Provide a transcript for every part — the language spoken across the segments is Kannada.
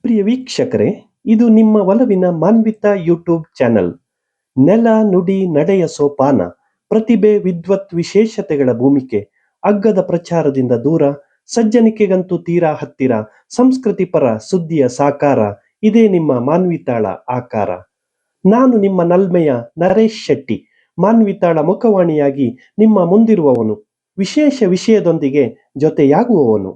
ಪ್ರಿಯ ವೀಕ್ಷಕರೇ, ಇದು ನಿಮ್ಮ ಒಲವಿನ ಮಾನ್ವಿತ ಯೂಟ್ಯೂಬ್ ಚಾನೆಲ್. ನೆಲ ನುಡಿ ನಡೆಯ ಸೋಪಾನ, ಪ್ರತಿಭೆ ವಿದ್ವತ್ ವಿಶೇಷತೆಗಳ ಭೂಮಿಕೆ, ಅಗ್ಗದ ಪ್ರಚಾರದಿಂದ ದೂರ, ಸಜ್ಜನಿಕೆಗಂತೂ ತೀರಾ ಹತ್ತಿರ, ಸಂಸ್ಕೃತಿ ಪರ ಸುದ್ದಿಯ ಸಾಕಾರ, ಇದೇ ನಿಮ್ಮ ಮಾನ್ವಿತಾಳ ಆಕಾರ. ನಾನು ನಿಮ್ಮ ನಲ್ಮೆಯ ನರೇಶ್ ಶೆಟ್ಟಿ, ಮಾನ್ವಿತಾಳ ಮುಖವಾಣಿಯಾಗಿ ನಿಮ್ಮ ಮುಂದಿರುವವನು, ವಿಶೇಷ ವಿಷಯದೊಂದಿಗೆ ಜೊತೆಯಾಗುವವನು.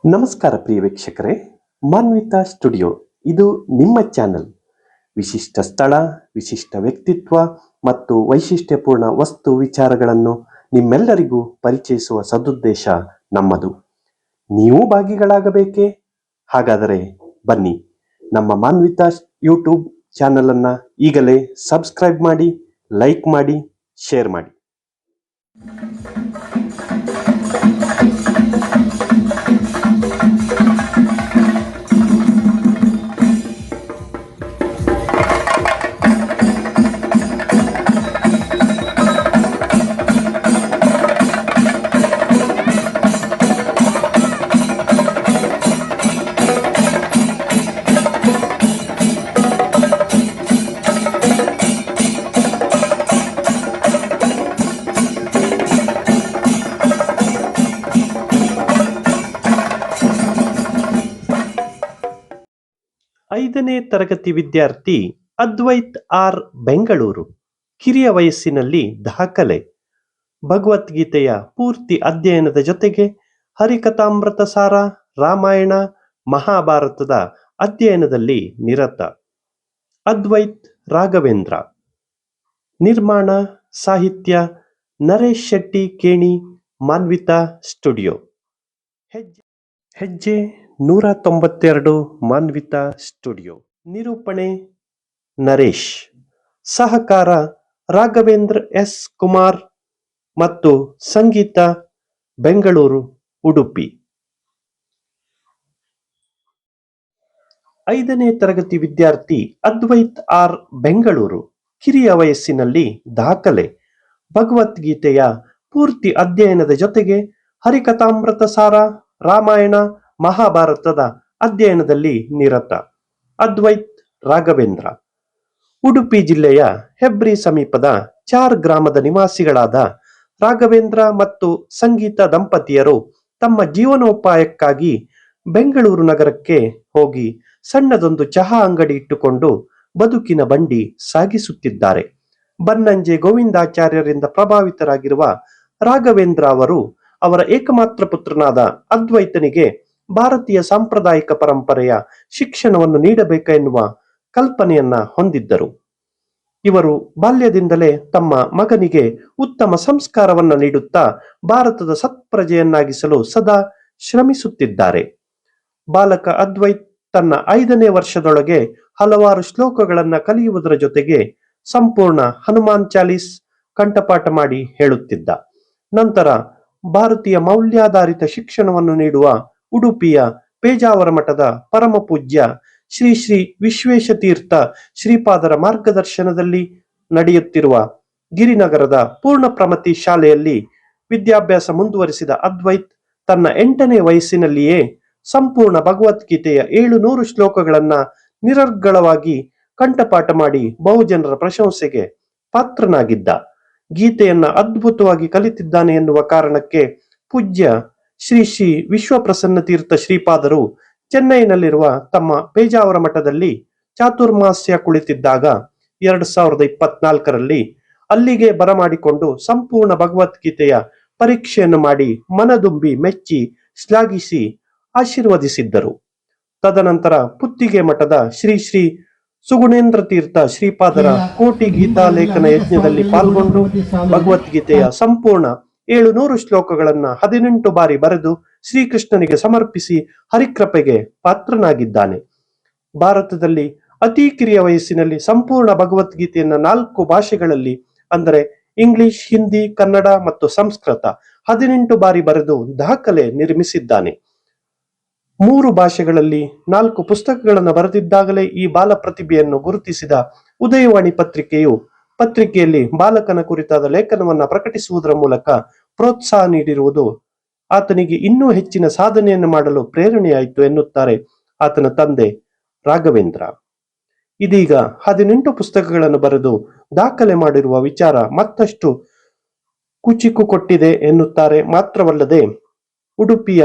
ನಮಸ್ಕಾರ ಪ್ರಿಯ ವೀಕ್ಷಕರೇ, ಮಾನ್ವಿತಾ ಸ್ಟುಡಿಯೋ ಇದು ನಿಮ್ಮ ಚಾನೆಲ್. ವಿಶಿಷ್ಟ ಸ್ಥಳ, ವಿಶಿಷ್ಟ ವ್ಯಕ್ತಿತ್ವ ಮತ್ತು ವೈಶಿಷ್ಟ್ಯಪೂರ್ಣ ವಸ್ತು ವಿಚಾರಗಳನ್ನು ನಿಮ್ಮೆಲ್ಲರಿಗೂ ಪರಿಚಯಿಸುವ ಸದುದ್ದೇಶ ನಮ್ಮದು. ನೀವು ಭಾಗಿಗಳಾಗಬೇಕೇ? ಹಾಗಾದರೆ ಬನ್ನಿ, ನಮ್ಮ ಮಾನ್ವಿತಾ ಯೂಟ್ಯೂಬ್ ಚಾನೆಲ್ ಅನ್ನ ಈಗಲೇ ಸಬ್ಸ್ಕ್ರೈಬ್ ಮಾಡಿ, ಲೈಕ್ ಮಾಡಿ, ಶೇರ್ ಮಾಡಿ. ಐದನೇ ತರಗತಿ ವಿದ್ಯಾರ್ಥಿ ಅದ್ವೈತ್ ಆರ್, ಬೆಂಗಳೂರು. ಕಿರಿಯ ವಯಸ್ಸಿನಲ್ಲಿ ದಾಖಲೆ. ಭಗವದ್ಗೀತೆಯ ಪೂರ್ತಿ ಅಧ್ಯಯನದ ಜೊತೆಗೆ ಹರಿಕಥಾಮೃತ ಸಾರ, ರಾಮಾಯಣ, ಮಹಾಭಾರತದ ಅಧ್ಯಯನದಲ್ಲಿ ನಿರತ. ಅದ್ವೈತ್ ರಾಘವೇಂದ್ರ. ನಿರ್ಮಾಣ ಸಾಹಿತ್ಯ ನರೇಶ್ ಶೆಟ್ಟಿ ಕೇಣಿ, ಮಾನ್ವಿತಾ ಸ್ಟುಡಿಯೋ. ಹೆಜ್ಜೆ 192, ಮಾನ್ವಿತಾ ಸ್ಟುಡಿಯೋ. ನಿರೂಪಣೆ ನರೇಶ್. ಸಹಕಾರ ರಾಘವೇಂದ್ರ ಎಸ್ ಕುಮಾರ್ ಮತ್ತು ಸಂಗೀತ ಬೆಂಗಳೂರು, ಉಡುಪಿ. ಐದನೇ ತರಗತಿ ವಿದ್ಯಾರ್ಥಿ ಅದ್ವೈತ್ ಆರ್, ಬೆಂಗಳೂರು. ಕಿರಿಯ ವಯಸ್ಸಿನಲ್ಲಿ ದಾಖಲೆ. ಭಗವದ್ಗೀತೆಯ ಪೂರ್ತಿ ಅಧ್ಯಯನದ ಜೊತೆಗೆ ಹರಿಕಥಾಮೃತ ಸಾರ, ರಾಮಾಯಣ, ಮಹಾಭಾರತದ ಅಧ್ಯಯನದಲ್ಲಿ ನಿರತ. ಅದ್ವೈತ್ ರಾಘವೇಂದ್ರ. ಉಡುಪಿ ಜಿಲ್ಲೆಯ ಹೆಬ್ರಿ ಸಮೀಪದ ಚಾರ್ ಗ್ರಾಮದ ನಿವಾಸಿಗಳಾದ ರಾಘವೇಂದ್ರ ಮತ್ತು ಸಂಗೀತ ದಂಪತಿಯರು ತಮ್ಮ ಜೀವನೋಪಾಯಕ್ಕಾಗಿ ಬೆಂಗಳೂರು ನಗರಕ್ಕೆ ಹೋಗಿ ಸಣ್ಣದೊಂದು ಚಹಾ ಅಂಗಡಿ ಇಟ್ಟುಕೊಂಡು ಬದುಕಿನ ಬಂಡಿ ಸಾಗಿಸುತ್ತಿದ್ದಾರೆ. ಬನ್ನಂಜೆ ಗೋವಿಂದಾಚಾರ್ಯರಿಂದ ಪ್ರಭಾವಿತರಾಗಿರುವ ರಾಘವೇಂದ್ರ ಅವರು ಅವರ ಏಕಮಾತ್ರ ಪುತ್ರನಾದ ಅದ್ವೈತನಿಗೆ ಭಾರತೀಯ ಸಾಂಪ್ರದಾಯಿಕ ಪರಂಪರೆಯ ಶಿಕ್ಷಣವನ್ನು ನೀಡಬೇಕೆನ್ನುವ ಕಲ್ಪನೆಯನ್ನ ಹೊಂದಿದ್ದರು. ಇವರು ಬಾಲ್ಯದಿಂದಲೇ ತಮ್ಮ ಮಗನಿಗೆ ಉತ್ತಮ ಸಂಸ್ಕಾರವನ್ನ ನೀಡುತ್ತಾ ಭಾರತದ ಸತ್ಪ್ರಜೆಯನ್ನಾಗಿಸಲು ಸದಾ ಶ್ರಮಿಸುತ್ತಿದ್ದಾರೆ. ಬಾಲಕ ಅದ್ವೈತ್ ತನ್ನ 5ನೇ ವರ್ಷದೊಳಗೆ ಹಲವಾರು ಶ್ಲೋಕಗಳನ್ನ ಕಲಿಯುವುದರ ಜೊತೆಗೆ ಸಂಪೂರ್ಣ ಹನುಮಾನ್ ಚಾಲೀಸ್ ಕಂಠಪಾಠ ಮಾಡಿ ಹೇಳುತ್ತಿದ್ದ. ನಂತರ ಭಾರತೀಯ ಮೌಲ್ಯಾಧಾರಿತ ಶಿಕ್ಷಣವನ್ನು ನೀಡುವ ಉಡುಪಿಯ ಪೇಜಾವರ ಮಠದ ಪರಮ ಪೂಜ್ಯ ಶ್ರೀ ಶ್ರೀ ವಿಶ್ವೇಶತೀರ್ಥ ಶ್ರೀಪಾದರ ಮಾರ್ಗದರ್ಶನದಲ್ಲಿ ನಡೆಯುತ್ತಿರುವ ಗಿರಿನಗರದ ಪೂರ್ಣ ಪ್ರಮತಿ ಶಾಲೆಯಲ್ಲಿ ವಿದ್ಯಾಭ್ಯಾಸ ಮುಂದುವರಿಸಿದ ಅದ್ವೈತ್ ತನ್ನ 8ನೇ ವಯಸ್ಸಿನಲ್ಲಿಯೇ ಸಂಪೂರ್ಣ ಭಗವದ್ಗೀತೆಯ 700 ಶ್ಲೋಕಗಳನ್ನ ನಿರರ್ಗಳವಾಗಿ ಕಂಠಪಾಠ ಮಾಡಿ ಬಹುಜನರ ಪ್ರಶಂಸೆಗೆ ಪಾತ್ರನಾಗಿದ್ದ. ಗೀತೆಯನ್ನ ಅದ್ಭುತವಾಗಿ ಕಲಿತಿದ್ದಾನೆ ಎನ್ನುವ ಕಾರಣಕ್ಕೆ ಪೂಜ್ಯ ಶ್ರೀ ಶ್ರೀ ವಿಶ್ವಪ್ರಸನ್ನ ತೀರ್ಥ ಶ್ರೀಪಾದರು ಚೆನ್ನೈನಲ್ಲಿರುವ ತಮ್ಮ ಪೇಜಾವರ ಮಠದಲ್ಲಿ ಚಾತುರ್ಮಾಸ್ಯ ಕುಳಿತಿದ್ದಾಗ 2024ರಲ್ಲಿ ಅಲ್ಲಿಗೆ ಬರಮಾಡಿಕೊಂಡು ಸಂಪೂರ್ಣ ಭಗವದ್ಗೀತೆಯ ಪರೀಕ್ಷೆಯನ್ನು ಮಾಡಿ ಮನದುಂಬಿ ಮೆಚ್ಚಿ ಶ್ಲಾಘಿಸಿ ಆಶೀರ್ವದಿಸಿದ್ದರು. ತದನಂತರ ಪುತ್ತಿಗೆ ಮಠದ ಶ್ರೀ ಶ್ರೀ ಸುಗುಣೇಂದ್ರ ತೀರ್ಥ ಶ್ರೀಪಾದರ ಕೋಟಿ ಗೀತಾಲೇಖನ ಯಜ್ಞದಲ್ಲಿ ಪಾಲ್ಗೊಂಡು ಭಗವದ್ಗೀತೆಯ ಸಂಪೂರ್ಣ 700 ಶ್ಲೋಕಗಳನ್ನ 18 ಬಾರಿ ಬರೆದು ಶ್ರೀಕೃಷ್ಣನಿಗೆ ಸಮರ್ಪಿಸಿ ಹರಿಕೃಪೆಗೆ ಪಾತ್ರನಾಗಿದ್ದಾನೆ. ಭಾರತದಲ್ಲಿ ಅತಿ ಕಿರಿಯ ವಯಸ್ಸಿನಲ್ಲಿ ಸಂಪೂರ್ಣ ಭಗವದ್ಗೀತೆಯನ್ನ 4 ಭಾಷೆಗಳಲ್ಲಿ ಅಂದರೆ ಇಂಗ್ಲಿಷ್, ಹಿಂದಿ, ಕನ್ನಡ ಮತ್ತು ಸಂಸ್ಕೃತ 18 ಬಾರಿ ಬರೆದು ದಾಖಲೆ ನಿರ್ಮಿಸಿದ್ದಾನೆ. 3 ಭಾಷೆಗಳಲ್ಲಿ 4 ಪುಸ್ತಕಗಳನ್ನು ಬರೆದಿದ್ದಾಗಲೇ ಈ ಬಾಲ ಪ್ರತಿಭೆಯನ್ನು ಗುರುತಿಸಿದ ಉದಯವಾಣಿ ಪತ್ರಿಕೆಯು ಪತ್ರಿಕೆಯಲ್ಲಿ ಬಾಲಕನ ಕುರಿತಾದ ಲೇಖನವನ್ನ ಪ್ರಕಟಿಸುವುದರ ಮೂಲಕ ಪ್ರೋತ್ಸಾಹ ನೀಡಿರುವುದು ಆತನಿಗೆ ಇನ್ನೂ ಹೆಚ್ಚಿನ ಸಾಧನೆಯನ್ನು ಮಾಡಲು ಪ್ರೇರಣೆಯಾಯಿತು ಎನ್ನುತ್ತಾರೆ ಆತನ ತಂದೆ ರಾಘವೇಂದ್ರ. ಇದೀಗ 18 ಪುಸ್ತಕಗಳನ್ನು ಬರೆದು ದಾಖಲೆ ಮಾಡಿರುವ ವಿಚಾರ ಮತ್ತಷ್ಟು ಕುಚಿಕು ಕೊಟ್ಟಿದೆ ಎನ್ನುತ್ತಾರೆ. ಮಾತ್ರವಲ್ಲದೆ ಉಡುಪಿಯ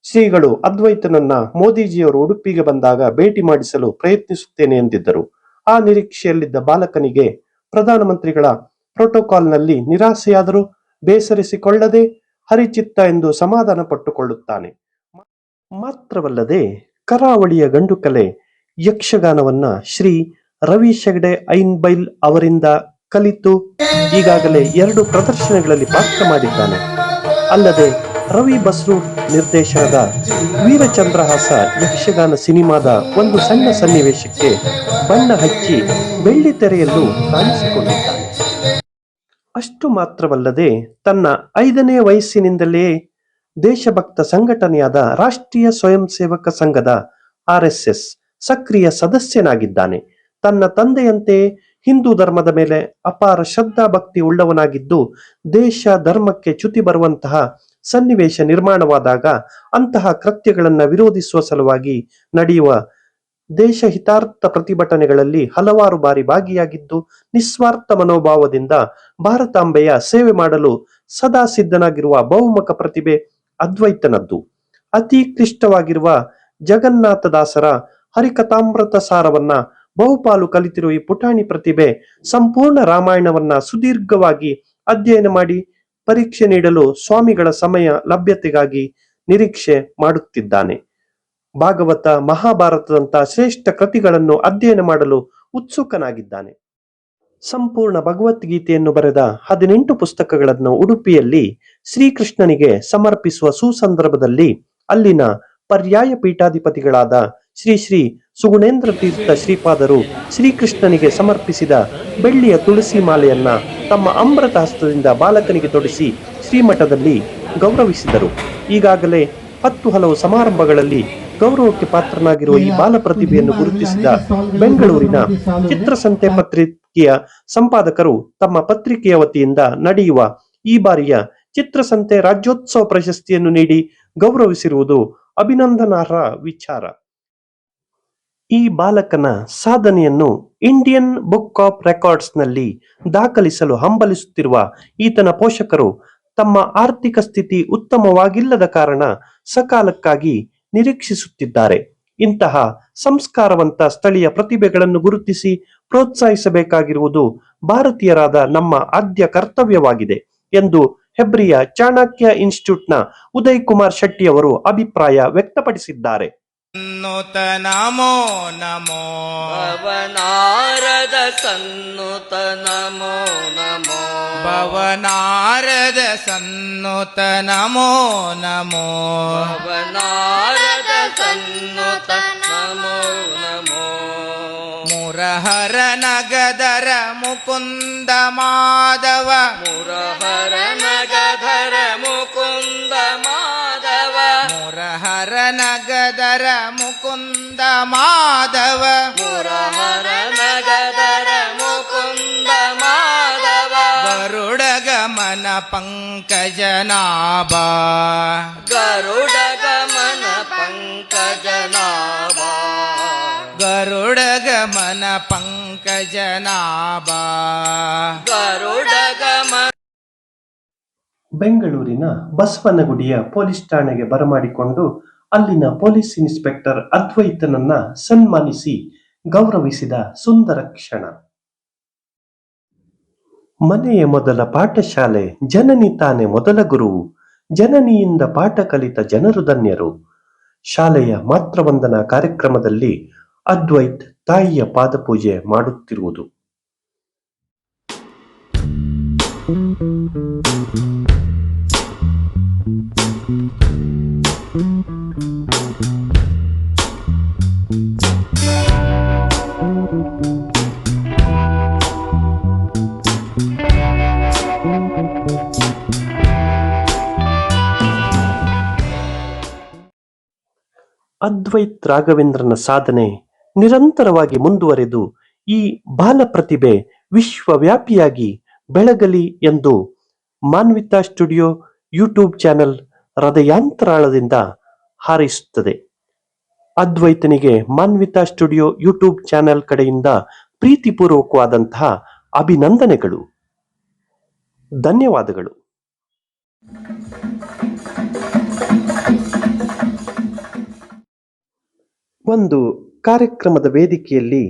ಶ್ರೀಗಳು ಅದ್ವೈತನನ್ನ ಮೋದಿಜಿಯವರು ಉಡುಪಿಗೆ ಬಂದಾಗ ಭೇಟಿ ಮಾಡಿಸಲು ಪ್ರಯತ್ನಿಸುತ್ತೇನೆ ಎಂದಿದ್ದರು. ಆ ನಿರೀಕ್ಷೆಯಲ್ಲಿದ್ದ ಬಾಲಕನಿಗೆ ಪ್ರಧಾನಮಂತ್ರಿಗಳ ಪ್ರೋಟೋಕಾಲ್ನಲ್ಲಿ ನಿರಾಸೆಯಾದರೂ ಬೇಸರಿಸಿಕೊಳ್ಳದೆ ಹರಿಚಿತ್ತ ಎಂದು ಸಮಾಧಾನ ಪಟ್ಟುಕೊಳ್ಳುತ್ತಾನೆ. ಮಾತ್ರವಲ್ಲದೆ ಕರಾವಳಿಯ ಗಂಡು ಕಲೆ ಯಕ್ಷಗಾನವನ್ನ ಶ್ರೀ ರವಿ ಶೆಗಡೆ ಐನ್ಬೈಲ್ ಅವರಿಂದ ಕಲಿತು ಈಗಾಗಲೇ 2 ಪ್ರದರ್ಶನಗಳಲ್ಲಿ ಪಾತ್ರ ಮಾಡಿದ್ದಾನೆ. ಅಲ್ಲದೆ ರವಿ ಬಸ್ರೂರ್ ನಿರ್ದೇಶನದ ವೀರಚಂದ್ರಹಾಸ ಯಕ್ಷಗಾನ ಸಿನಿಮಾದ ಒಂದು ಸಣ್ಣ ಸನ್ನಿವೇಶಕ್ಕೆ ಬಣ್ಣ ಹಚ್ಚಿ ಬೆಳ್ಳಿ ತೆರೆಯಲ್ಲೂ ಕಾಣಿಸಿಕೊಂಡಿದ್ದಾನೆ. ಅಷ್ಟು ಮಾತ್ರವಲ್ಲದೆ ತನ್ನ 5ನೇ ವಯಸ್ಸಿನಿಂದಲೇ ದೇಶಭಕ್ತ ಸಂಘಟನೆಯಾದ ರಾಷ್ಟ್ರೀಯ ಸ್ವಯಂ ಸೇವಕ ಸಂಘದ RSS ಸಕ್ರಿಯ ಸದಸ್ಯನಾಗಿದ್ದಾನೆ. ತನ್ನ ತಂದೆಯಂತೆ ಹಿಂದೂ ಧರ್ಮದ ಮೇಲೆ ಅಪಾರ ಶ್ರದ್ಧಾ ಭಕ್ತಿ ಉಳ್ಳವನಾಗಿದ್ದು, ದೇಶ ಧರ್ಮಕ್ಕೆ ಚ್ಯುತಿ ಬರುವಂತಹ ಸನ್ನಿವೇಶ ನಿರ್ಮಾಣವಾದಾಗ ಅಂತಹ ಕೃತ್ಯಗಳನ್ನು ವಿರೋಧಿಸುವ ಸಲುವಾಗಿ ನಡೆಯುವ ದೇಶಹಿತಾರ್ಥ ಪ್ರತಿಭಟನೆಗಳಲ್ಲಿ ಹಲವಾರು ಬಾರಿ ಭಾಗಿಯಾಗಿದ್ದು, ನಿಸ್ವಾರ್ಥ ಮನೋಭಾವದಿಂದ ಭಾರತಾಂಬೆಯ ಸೇವೆ ಮಾಡಲು ಸದಾ ಸಿದ್ಧನಾಗಿರುವ ಬಹುಮುಖ ಪ್ರತಿಭೆ ಅದ್ವೈತನದ್ದು. ಅತಿ ಕ್ಲಿಷ್ಟವಾಗಿರುವ ಜಗನ್ನಾಥದಾಸರ ಹರಿಕಥಾಮೃತ ಸಾರವನ್ನ ಬಹುಪಾಲು ಕಲಿತಿರುವ ಈ ಪುಟಾಣಿ ಪ್ರತಿಭೆ ಸಂಪೂರ್ಣ ರಾಮಾಯಣವನ್ನ ಸುದೀರ್ಘವಾಗಿ ಅಧ್ಯಯನ ಮಾಡಿ ಪರೀಕ್ಷೆ ನೀಡಲು ಸ್ವಾಮಿಗಳ ಸಮಯ ಲಭ್ಯತೆಗಾಗಿ ನಿರೀಕ್ಷೆ ಮಾಡುತ್ತಿದ್ದಾನೆ. ಭಾಗವತ, ಮಹಾಭಾರತದಂತಹ ಶ್ರೇಷ್ಠ ಕೃತಿಗಳನ್ನು ಅಧ್ಯಯನ ಮಾಡಲು ಉತ್ಸುಕನಾಗಿದ್ದಾನೆ. ಸಂಪೂರ್ಣ ಭಗವದ್ಗೀತೆಯನ್ನು ಬರೆದ 18 ಪುಸ್ತಕಗಳನ್ನು ಉಡುಪಿಯಲ್ಲಿ ಶ್ರೀಕೃಷ್ಣನಿಗೆ ಸಮರ್ಪಿಸುವ ಸುಸಂದರ್ಭದಲ್ಲಿ ಅಲ್ಲಿನ ಪರ್ಯಾಯ ಪೀಠಾಧಿಪತಿಗಳಾದ ಶ್ರೀ ಶ್ರೀ ಸುಗುಣೇಂದ್ರ ತೀರ್ಥ ಶ್ರೀಪಾದರು ಶ್ರೀಕೃಷ್ಣನಿಗೆ ಸಮರ್ಪಿಸಿದ ಬೆಳ್ಳಿಯ ತುಳಸಿ ಮಾಲೆಯನ್ನ ತಮ್ಮ ಅಮೃತ ಹಸ್ತದಿಂದ ಬಾಲಕನಿಗೆ ತೊಡಿಸಿ ಶ್ರೀಮಠದಲ್ಲಿ ಗೌರವಿಸಿದರು. ಈಗಾಗಲೇ 10 ಹಲವು ಸಮಾರಂಭಗಳಲ್ಲಿ ಗೌರವಕ್ಕೆ ಪಾತ್ರನಾಗಿರುವ ಈ ಬಾಲ ಪ್ರತಿಭೆಯನ್ನು ಗುರುತಿಸಿದ ಬೆಂಗಳೂರಿನ ಚಿತ್ರಸಂತೆ ಪತ್ರಿಕೆಯ ಸಂಪಾದಕರು ತಮ್ಮ ಪತ್ರಿಕೆಯ ವತಿಯಿಂದ ನಡೆಯುವ ಈ ಬಾರಿಯ ಚಿತ್ರಸಂತೆ ರಾಜ್ಯೋತ್ಸವ ಪ್ರಶಸ್ತಿಯನ್ನು ನೀಡಿ ಗೌರವಿಸಿರುವುದು ಅಭಿನಂದನಾರ್ಹ ವಿಚಾರ. ಈ ಬಾಲಕನ ಸಾಧನೆಯನ್ನು ಇಂಡಿಯನ್ ಬುಕ್ ಆಫ್ ರೆಕಾರ್ಡ್ಸ್ ನಲ್ಲಿ ದಾಖಲಿಸಲು ಹಂಬಲಿಸುತ್ತಿರುವ ಈತನ ಪೋಷಕರು ತಮ್ಮ ಆರ್ಥಿಕ ಸ್ಥಿತಿ ಉತ್ತಮವಾಗಿಲ್ಲದ ಕಾರಣ ಸಕಾಲಕ್ಕಾಗಿ ನಿರೀಕ್ಷಿಸುತ್ತಿದ್ದಾರೆ. ಇಂತಹ ಸಂಸ್ಕಾರವಂತ ಸ್ಥಳೀಯ ಪ್ರತಿಭೆಗಳನ್ನು ಗುರುತಿಸಿ ಪ್ರೋತ್ಸಾಹಿಸಬೇಕಾಗಿರುವುದು ಭಾರತೀಯರಾದ ನಮ್ಮ ಆದ್ಯ ಕರ್ತವ್ಯವಾಗಿದೆ ಎಂದು ಹೆಬ್ರಿಯ ಚಾಣಕ್ಯ ಇನ್ಸ್ಟಿಟ್ಯೂಟ್ನ ಉದಯ್ ಕುಮಾರ್ ಶೆಟ್ಟಿ ಅವರು ಅಭಿಪ್ರಾಯ ವ್ಯಕ್ತಪಡಿಸಿದ್ದಾರೆ. ನಮೋ ನಮೋ ಭವನಾರದ ಸನ್ನುತ ನಮೋ ನಮೋ ಭವನಾರದ ಸನ್ನುತ ನಮೋ ನಮೋ ಭವನಾರದ ಸನ್ನುತ ನಮೋ ನಮೋ ಮುರಹರ ನಗದರ ಮುಕುಂದ ಮಾಧವ ಮುರಹರ ನಗಧರ ಮುಕುಂದ ಮಾಧವ ಮುರಹರ ನಗದರ ಮುಕುಂದ ಮಾಧವ ಮುರಹರ ನಗಧರ ಮುಕುಂದ ಮಾಧವ ಗರುಡ ಗಮನ ಪಂಕಜನಾಭ ಗರುಡ ಗಮನ ಪಂಕಜನಾಭ ಗರುಡ ಗಮನ ಪಂಕಜನಾಭ ಗರುಡ ಗಮನ. ಬೆಂಗಳೂರಿನ ಬಸವನಗುಡಿಯ ಪೊಲೀಸ್ ಠಾಣೆಗೆ ಬರಮಾಡಿಕೊಂಡು ಅಲ್ಲಿನ ಪೊಲೀಸ್ ಇನ್ಸ್ಪೆಕ್ಟರ್ ಅದ್ವೈತನನ್ನ ಸನ್ಮಾನಿಸಿ ಗೌರವಿಸಿದ ಸುಂದರ ಕ್ಷಣ. ಮನೆಯ ಮೊದಲ ಪಾಠಶಾಲೆ, ಜನನಿ ತಾನೆ ಮೊದಲ ಗುರುವು, ಜನನಿಯಿಂದ ಪಾಠ ಕಲಿತ ಜನರು ಧನ್ಯರು. ಶಾಲೆಯ ಮಾತೃವಂದನಾ ಕಾರ್ಯಕ್ರಮದಲ್ಲಿ ಅದ್ವೈತ್ ತಾಯಿಯ ಪಾದಪೂಜೆ ಮಾಡುತ್ತಿರುವುದು. ಅದ್ವೈತ್ ರಾಘವೇಂದ್ರನ ಸಾಧನೆ ನಿರಂತರವಾಗಿ ಮುಂದುವರೆದು ಈ ಬಾಲ ಪ್ರತಿಭೆ ವಿಶ್ವವ್ಯಾಪಿಯಾಗಿ ಬೆಳಗಲಿ ಎಂದು ಮಾನ್ವಿತಾ ಸ್ಟುಡಿಯೋ ಯೂಟ್ಯೂಬ್ ಚಾನೆಲ್ ಹೃದಯಾಂತರಾಳದಿಂದ ಹಾರೈಸುತ್ತದೆ. ಅದ್ವೈತನಿಗೆ ಮಾನ್ವಿತಾ ಸ್ಟುಡಿಯೋ ಯೂಟ್ಯೂಬ್ ಚಾನೆಲ್ ಕಡೆಯಿಂದ ಪ್ರೀತಿಪೂರ್ವಕವಾದಂತಹ ಅಭಿನಂದನೆಗಳು. ಧನ್ಯವಾದಗಳು. ಒಂದು ಕಾರ್ಯಕ್ರಮದ ವೇದಿಕೆಯಲ್ಲಿ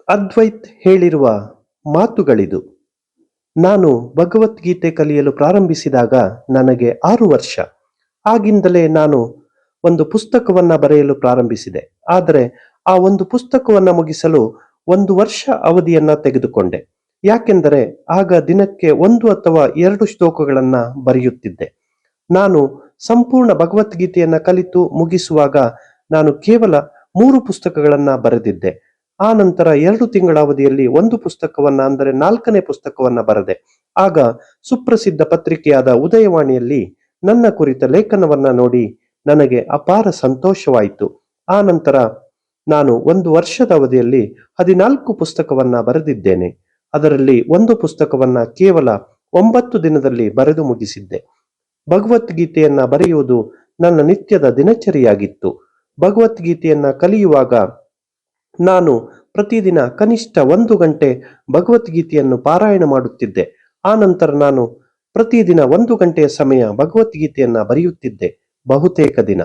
ಅದ್ವೈತ್ ಹೇಳಿರುವ ಮಾತುಗಳಿದು. ನಾನು ಭಗವದ್ಗೀತೆ ಕಲಿಯಲು ಪ್ರಾರಂಭಿಸಿದಾಗ ನನಗೆ 6 ವರ್ಷ. ಆಗಿಂದಲೇ ನಾನು ಒಂದು ಪುಸ್ತಕವನ್ನ ಬರೆಯಲು ಪ್ರಾರಂಭಿಸಿದೆ. ಆದರೆ ಆ ಒಂದು ಪುಸ್ತಕವನ್ನ ಮುಗಿಸಲು 1 ವರ್ಷ ಅವಧಿಯನ್ನ ತೆಗೆದುಕೊಂಡೆ. ಯಾಕೆಂದರೆ ಆಗ ದಿನಕ್ಕೆ 1 ಅಥವಾ 2 ಶ್ಲೋಕಗಳನ್ನ ಬರೆಯುತ್ತಿದ್ದೆ. ನಾನು ಸಂಪೂರ್ಣ ಭಗವದ್ಗೀತೆಯನ್ನ ಕಲಿತು ಮುಗಿಸುವಾಗ ನಾನು ಕೇವಲ 3 ಪುಸ್ತಕಗಳನ್ನ ಬರೆದಿದ್ದೆ. ಆ ನಂತರ 2 ತಿಂಗಳ ಅವಧಿಯಲ್ಲಿ 1 ಪುಸ್ತಕವನ್ನ, ಅಂದರೆ 4ನೇ ಪುಸ್ತಕವನ್ನ ಬರೆದೆ. ಆಗ ಸುಪ್ರಸಿದ್ಧ ಪತ್ರಿಕೆಯಾದ ಉದಯವಾಣಿಯಲ್ಲಿ ನನ್ನ ಕುರಿತ ಲೇಖನವನ್ನ ನೋಡಿ ನನಗೆ ಅಪಾರ ಸಂತೋಷವಾಯಿತು. ಆ ನಂತರ ನಾನು 1 ವರ್ಷದ ಅವಧಿಯಲ್ಲಿ 14 ಪುಸ್ತಕವನ್ನ ಬರೆದಿದ್ದೇನೆ. ಅದರಲ್ಲಿ 1 ಪುಸ್ತಕವನ್ನ ಕೇವಲ 9 ದಿನದಲ್ಲಿ ಬರೆದು ಮುಗಿಸಿದ್ದೆ. ಭಗವದ್ಗೀತೆಯನ್ನ ಬರೆಯುವುದು ನನ್ನ ನಿತ್ಯದ ದಿನಚರಿಯಾಗಿತ್ತು. ಭಗವದ್ಗೀತೆಯನ್ನ ಕಲಿಯುವಾಗ ನಾನು ಪ್ರತಿದಿನ ಕನಿಷ್ಠ 1 ಗಂಟೆ ಭಗವದ್ಗೀತೆಯನ್ನು ಪಾರಾಯಣ ಮಾಡುತ್ತಿದ್ದೆ. ಆ ನಂತರ ನಾನು ಪ್ರತಿದಿನ 1 ಗಂಟೆಯ ಸಮಯ ಭಗವದ್ಗೀತೆಯನ್ನ ಬರೆಯುತ್ತಿದ್ದೆ. ಬಹುತೇಕ ದಿನ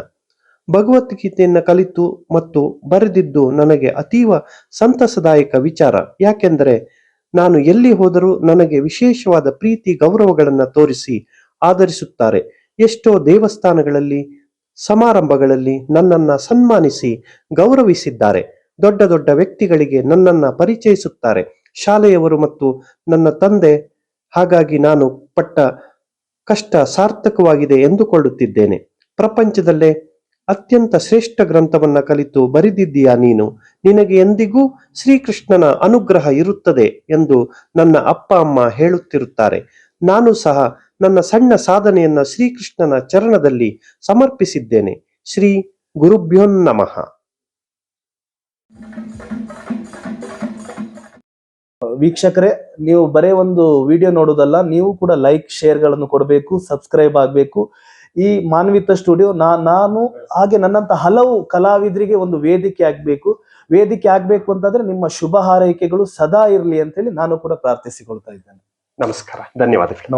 ಭಗವದ್ಗೀತೆಯನ್ನ ಕಲಿತು ಮತ್ತು ಬರೆದಿದ್ದು ನನಗೆ ಅತೀವ ಸಂತಸದಾಯಕ ವಿಚಾರ. ಯಾಕೆಂದರೆ ನಾನು ಎಲ್ಲಿ ಹೋದರೂ ನನಗೆ ವಿಶೇಷವಾದ ಪ್ರೀತಿ ಗೌರವಗಳನ್ನ ತೋರಿಸಿ ಆದರಿಸುತ್ತಾರೆ. ಎಷ್ಟೋ ದೇವಸ್ಥಾನಗಳಲ್ಲಿ, ಸಮಾರಂಭಗಳಲ್ಲಿ ನನ್ನನ್ನ ಸನ್ಮಾನಿಸಿ ಗೌರವಿಸಿದ್ದಾರೆ. ದೊಡ್ಡ ದೊಡ್ಡ ವ್ಯಕ್ತಿಗಳಿಗೆ ನನ್ನನ್ನ ಪರಿಚಯಿಸುತ್ತಾರೆ, ಶಾಲೆಯವರು ಮತ್ತು ನನ್ನ ತಂದೆ. ಹಾಗಾಗಿ ನಾನು ಪಟ್ಟ ಕಷ್ಟ ಸಾರ್ಥಕವಾಗಿದೆ ಎಂದುಕೊಳ್ಳುತ್ತಿದ್ದೇನೆ. ಪ್ರಪಂಚದಲ್ಲೇ ಅತ್ಯಂತ ಶ್ರೇಷ್ಠ ಗ್ರಂಥವನ್ನ ಕಲಿತು ಬರೆದಿದ್ದೀಯಾ ನೀನು. ನಿನಗೆ ಎಂದಿಗೂ ಶ್ರೀಕೃಷ್ಣನ ಅನುಗ್ರಹ ಇರುತ್ತದೆ ಎಂದು ನನ್ನ ಅಪ್ಪ ಅಮ್ಮ ಹೇಳುತ್ತಿರುತ್ತಾರೆ. ನಾನು ಸಹ ನನ್ನ ಸಣ್ಣ ಸಾಧನೆಯನ್ನ ಶ್ರೀಕೃಷ್ಣನ ಚರಣದಲ್ಲಿ ಸಮರ್ಪಿಸಿದ್ದೇನೆ. ಶ್ರೀ ಗುರುಭ್ಯೋ ನಮಃ. ವೀಕ್ಷಕರೇ, ನೀವು ಬರೇ ಒಂದು ವಿಡಿಯೋ ನೋಡೋದಲ್ಲ, ನೀವು ಕೂಡ ಲೈಕ್, ಶೇರ್ಗಳನ್ನು ಕೊಡಬೇಕು, ಸಬ್ಸ್ಕ್ರೈಬ್ ಆಗಬೇಕು. ಈ ಮಾನ್ವಿತಾ ಸ್ಟುಡಿಯೋ ನಾನು ಹಾಗೆ ನನ್ನಂತ ಹಲವು ಕಲಾವಿದರಿಗೆ ಒಂದು ವೇದಿಕೆ ಆಗ್ಬೇಕು ಅಂತಂದ್ರೆ ನಿಮ್ಮ ಶುಭ ಹಾರೈಕೆಗಳು ಸದಾ ಇರಲಿ ಅಂತೇಳಿ ನಾನು ಕೂಡ ಪ್ರಾರ್ಥಿಸಿಕೊಳ್ತಾ ಇದ್ದೇನೆ. ನಮಸ್ಕಾರ, ಧನ್ಯವಾದಗಳು.